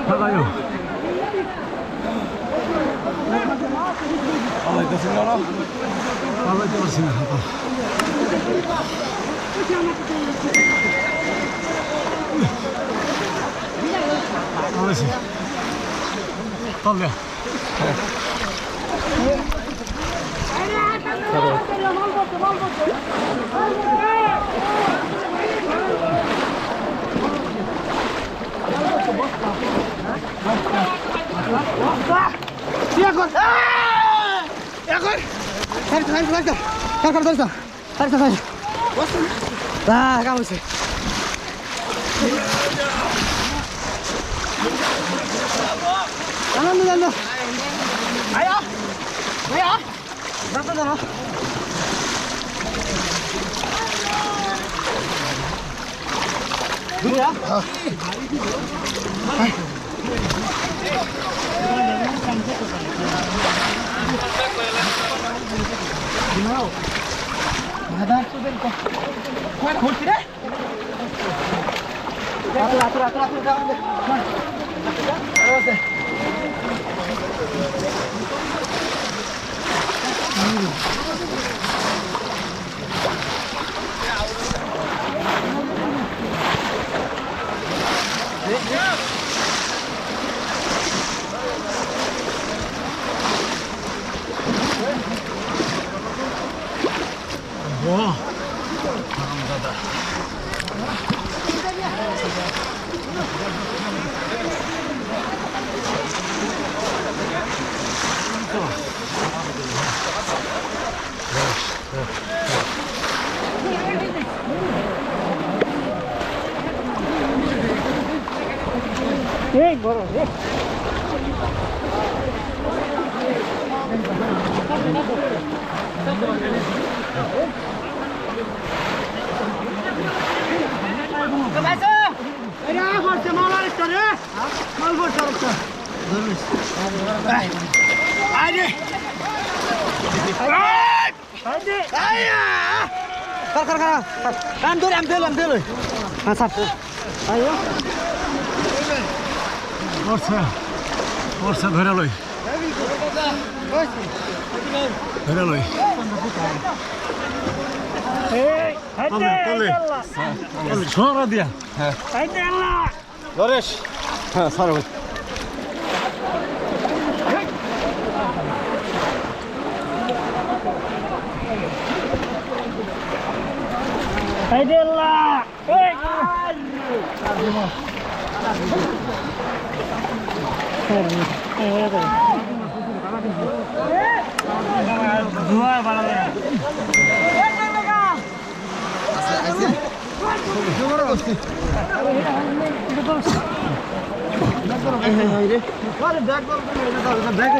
나가요. 이거 생각나? 이거 생각한다. 아저씨, 달려. Yakon! Yakon! Tarik. Nah, kamu sih. Jangan dulu. Ayo. Berapa dulu? Dulu ya. Gimana? Ada sudah kok. Kau khulti deh. Atur jangan deh. Terus deh. 와, 바람자다. Hey, bro. Hey. Ambil. Asap. Ayo. Orsa ধরে লই। ধরে লই। Hey, তলে। সরা দিয়া। হ্যাঁ। নরেশ। হ্যাঁ, সরা। Aidillah. Hey. Dua balanya. Bag